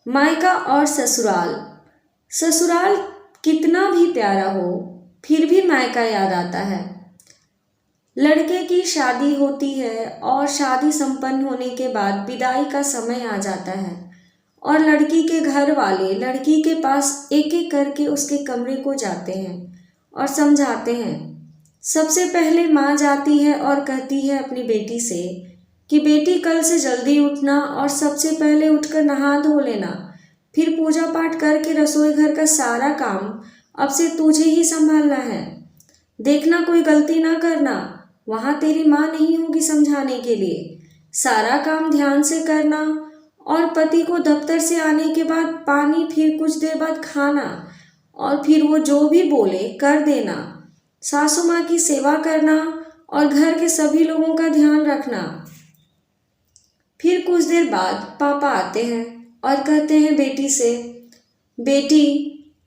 मायका और ससुराल। ससुराल कितना भी प्यारा हो, फिर भी मायका याद आता है। लड़के की शादी होती है और शादी संपन्न होने के बाद विदाई का समय आ जाता है और लड़की के घर वाले लड़की के पास एक एक करके उसके कमरे को जाते हैं और समझाते हैं। सबसे पहले माँ जाती है और कहती है अपनी बेटी से कि बेटी कल से जल्दी उठना और सबसे पहले उठकर नहा धो लेना, फिर पूजा पाठ करके रसोई घर का सारा काम अब से तुझे ही संभालना है। देखना कोई गलती ना करना, वहाँ तेरी माँ नहीं होगी समझाने के लिए। सारा काम ध्यान से करना और पति को दफ्तर से आने के बाद पानी, फिर कुछ देर बाद खाना और फिर वो जो भी बोले कर देना। सासू माँ की सेवा करना और घर के सभी लोगों का ध्यान रखना। फिर कुछ देर बाद पापा आते हैं और कहते हैं बेटी से, बेटी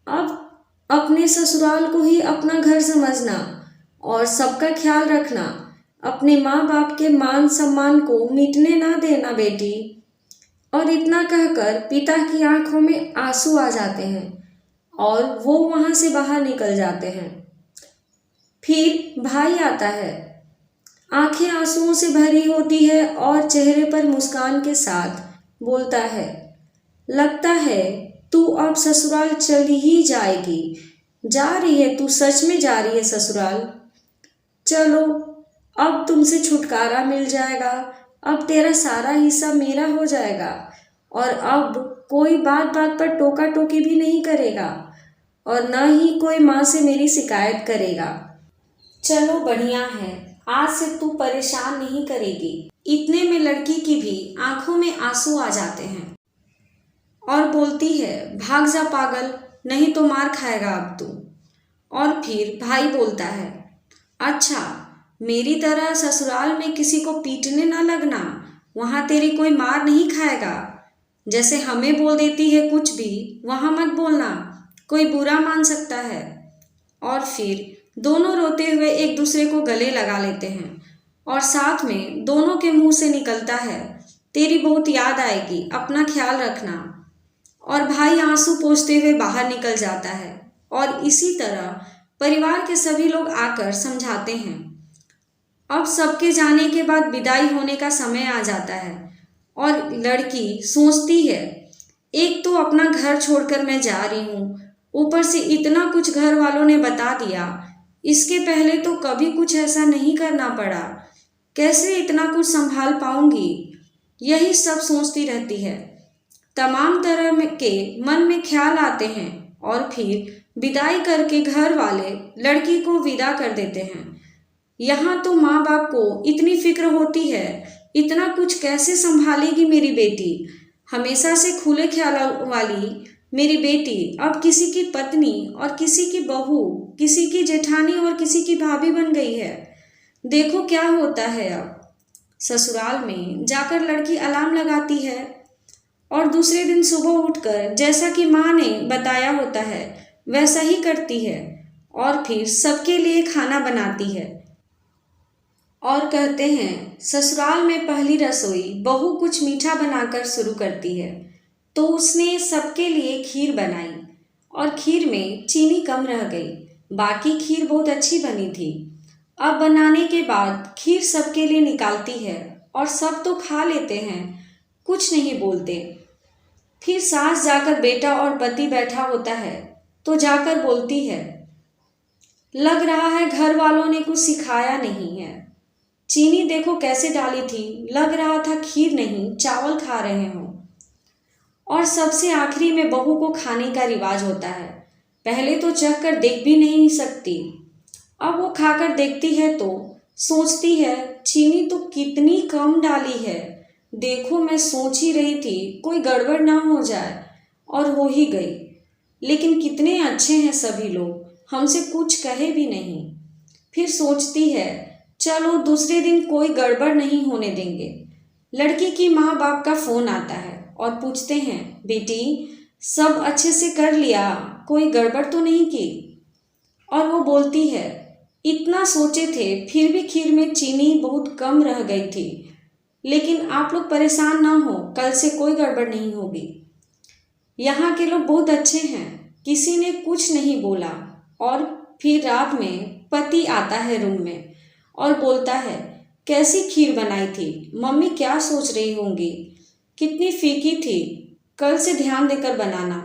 अब अपने ससुराल को ही अपना घर समझना और सबका ख्याल रखना। अपने माँ बाप के मान सम्मान को मिटने ना देना बेटी। और इतना कहकर पिता की आंखों में आंसू आ जाते हैं और वो वहाँ से बाहर निकल जाते हैं। फिर भाई आता है, आंखें आंसुओं से भरी होती है और चेहरे पर मुस्कान के साथ बोलता है, लगता है तू अब ससुराल चली ही जाएगी। जा रही है तू, सच में जा रही है ससुराल? चलो अब तुमसे छुटकारा मिल जाएगा, अब तेरा सारा हिस्सा मेरा हो जाएगा और अब कोई बात बात पर टोका टोकी भी नहीं करेगा और न ही कोई माँ से मेरी शिकायत करेगा। चलो बढ़िया है, आज से तू परेशान नहीं करेगी। इतने में लड़की की भी आंखों में आंसू आ जाते हैं और बोलती है, भाग जा पागल, नहीं तो मार खाएगा अब तू। और फिर भाई बोलता है, अच्छा मेरी तरह ससुराल में किसी को पीटने ना लगना, वहाँ तेरी कोई मार नहीं खाएगा। जैसे हमें बोल देती है कुछ भी, वहाँ मत बोलना, कोई बुरा मान सकता है। और फिर दोनों रोते हुए एक दूसरे को गले लगा लेते हैं और साथ में दोनों के मुंह से निकलता है, तेरी बहुत याद आएगी, अपना ख्याल रखना। और भाई आंसू पोंछते हुए बाहर निकल जाता है और इसी तरह परिवार के सभी लोग आकर समझाते हैं। अब सबके जाने के बाद विदाई होने का समय आ जाता है और लड़की सोचती है, एक तो अपना घर छोड़कर मैं जा रही हूँ, ऊपर से इतना कुछ घर वालों ने बता दिया, इसके पहले तो कभी कुछ ऐसा नहीं करना पड़ा, कैसे इतना कुछ संभाल पाऊंगी, यही सब सोचती रहती है। तमाम तरह के मन में ख्याल आते हैं और फिर विदाई करके घर वाले लड़की को विदा कर देते हैं। यहाँ तो माँ बाप को इतनी फिक्र होती है, इतना कुछ कैसे संभालेगी मेरी बेटी। हमेशा से खुले ख्याल वाली मेरी बेटी अब किसी की पत्नी और किसी की बहू, किसी की जेठानी और किसी की भाभी बन गई है। देखो क्या होता है। अब ससुराल में जाकर लड़की अलार्म लगाती है और दूसरे दिन सुबह उठकर जैसा कि माँ ने बताया होता है वैसा ही करती है और फिर सबके लिए खाना बनाती है। और कहते हैं, ससुराल में पहली रसोई बहू कुछ मीठा बनाकर शुरू करती है तो उसने सबके लिए खीर बनाई और खीर में चीनी कम रह गई, बाकी खीर बहुत अच्छी बनी थी। अब बनाने के बाद खीर सबके लिए निकालती है और सब तो खा लेते हैं, कुछ नहीं बोलते। फिर सास जाकर बेटा और पति बैठा होता है तो जाकर बोलती है, लग रहा है घर वालों ने कुछ सिखाया नहीं है, चीनी देखो कैसे डाली थी, लग रहा था खीर नहीं चावल खा रहे हो। और सबसे आखिरी में बहू को खाने का रिवाज होता है, पहले तो चख कर देख भी नहीं सकती, अब वो खाकर देखती है तो सोचती है, चीनी तो कितनी कम डाली है, देखो मैं सोच ही रही थी कोई गड़बड़ ना हो जाए, और हो ही गई। लेकिन कितने अच्छे हैं सभी लोग, हमसे कुछ कहे भी नहीं। फिर सोचती है, चलो दूसरे दिन कोई गड़बड़ नहीं होने देंगे। लड़की की माँ बाप का फ़ोन आता है और पूछते हैं, बेटी सब अच्छे से कर लिया, कोई गड़बड़ तो नहीं की? और वो बोलती है, इतना सोचे थे फिर भी खीर में चीनी बहुत कम रह गई थी, लेकिन आप लोग परेशान ना हो, कल से कोई गड़बड़ नहीं होगी। यहाँ के लोग बहुत अच्छे हैं, किसी ने कुछ नहीं बोला। और फिर रात में पति आता है रूम में और बोलता है, कैसी खीर बनाई थी मम्मी, क्या सोच रही होंगी, कितनी फीकी थी, कल से ध्यान देकर बनाना।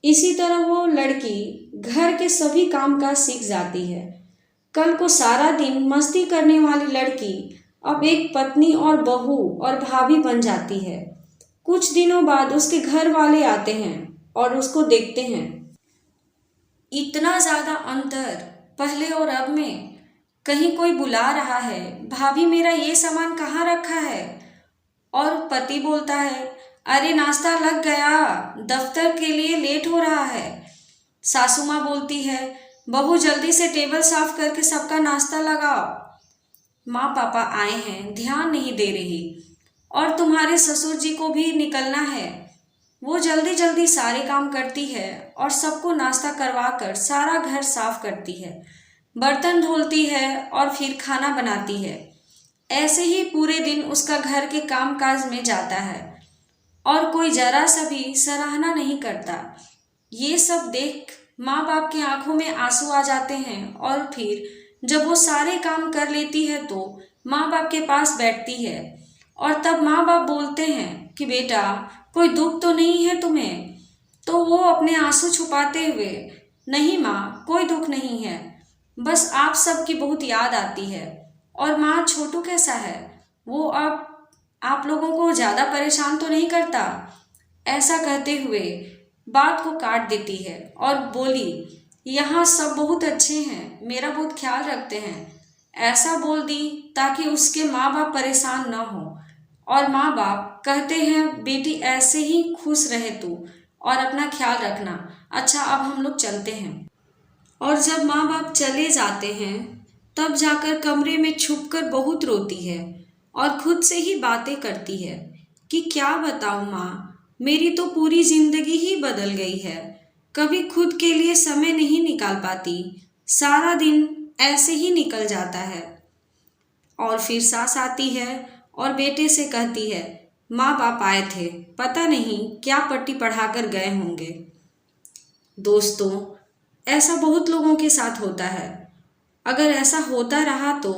इसी तरह वो लड़की घर के सभी कामकाज सीख जाती है। कल को सारा दिन मस्ती करने वाली लड़की अब एक पत्नी और बहू और भाभी बन जाती है। कुछ दिनों बाद उसके घर वाले आते हैं और उसको देखते हैं। इतना ज़्यादा अंतर पहले और अब में। कहीं कोई बुला रहा है, भाभी मेरा ये सामान कहाँ रखा है? और पति बोलता है, अरे नाश्ता लग गया, दफ्तर के लिए लेट हो रहा है। सासू माँ बोलती है, बहू जल्दी से टेबल साफ करके सबका नाश्ता लगाओ। माँ पापा आए हैं, ध्यान नहीं दे रही। और तुम्हारे ससुर जी को भी निकलना है। वो जल्दी जल्दी सारे काम करती है और सबको नाश्ता करवा कर सारा घर साफ करती है, बर्तन धुलती है और फिर खाना बनाती है। ऐसे ही पूरे दिन उसका घर के काम काज में जाता है और कोई जरा सा भी सराहना नहीं करता। ये सब देख माँ बाप की आंखों में आंसू आ जाते हैं और फिर जब वो सारे काम कर लेती है तो माँ बाप के पास बैठती है और तब माँ बाप बोलते हैं कि बेटा कोई दुख तो नहीं है तुम्हें? तो वो अपने आंसू छुपाते हुए, नहीं माँ कोई दुख नहीं है, बस आप सबकी बहुत याद आती है। और माँ छोटू कैसा है? वो अब आप लोगों को ज़्यादा परेशान तो नहीं करता? ऐसा कहते हुए बात को काट देती है और बोली, यहाँ सब बहुत अच्छे हैं, मेरा बहुत ख्याल रखते हैं। ऐसा बोल दी ताकि उसके माँ बाप परेशान न हो। और माँ बाप कहते हैं, बेटी ऐसे ही खुश रहे तू और अपना ख्याल रखना। अच्छा अब हम लोग चलते हैं। और जब माँ बाप चले जाते हैं तब जाकर कमरे में छुपकर बहुत रोती है और खुद से ही बातें करती है कि क्या बताऊँ माँ, मेरी तो पूरी जिंदगी ही बदल गई है। कभी खुद के लिए समय नहीं निकाल पाती, सारा दिन ऐसे ही निकल जाता है। और फिर सास आती है और बेटे से कहती है, माँ बाप आए थे, पता नहीं क्या पट्टी पढ़ाकर गए होंगे। दोस्तों, ऐसा बहुत लोगों के साथ होता है। अगर ऐसा होता रहा तो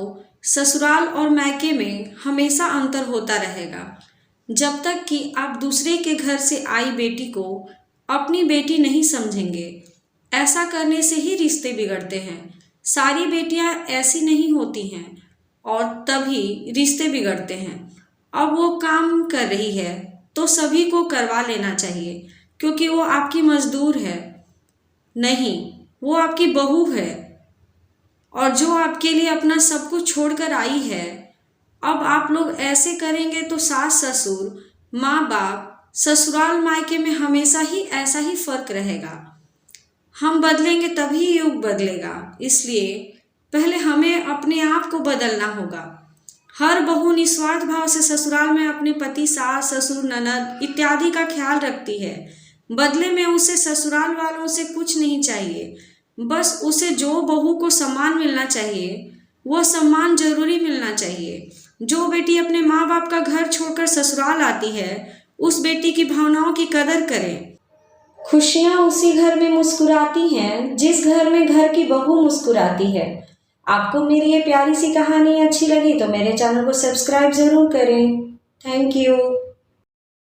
ससुराल और मायके में हमेशा अंतर होता रहेगा, जब तक कि आप दूसरे के घर से आई बेटी को अपनी बेटी नहीं समझेंगे। ऐसा करने से ही रिश्ते बिगड़ते हैं। सारी बेटियां ऐसी नहीं होती हैं और तभी रिश्ते बिगड़ते हैं। अब वो काम कर रही है तो सभी को करवा लेना चाहिए, क्योंकि वो आपकी मजदूर है नहीं, वो आपकी बहू है और जो आपके लिए अपना सब कुछ छोड़कर आई है। अब आप लोग ऐसे करेंगे तो सास ससुर, माँ बाप, ससुराल मायके में हमेशा ही ऐसा ही फर्क रहेगा। हम बदलेंगे तभी युग बदलेगा। इसलिए पहले हमें अपने आप को बदलना होगा। हर बहू निस्वार्थ भाव से ससुराल में अपने पति, सास, ससुर, ननद इत्यादि का ख्याल रखती है। बदले में उसे ससुराल वालों से कुछ नहीं चाहिए, बस उसे जो बहू को सम्मान मिलना चाहिए वो सम्मान जरूरी मिलना चाहिए। जो बेटी अपने माँ बाप का घर छोड़कर ससुराल आती है उस बेटी की भावनाओं की कदर करें। खुशियाँ उसी घर में मुस्कुराती हैं जिस घर में घर की बहू मुस्कुराती है। आपको मेरी ये प्यारी सी कहानी अच्छी लगी तो मेरे चैनल को सब्सक्राइब ज़रूर करें। Thank you.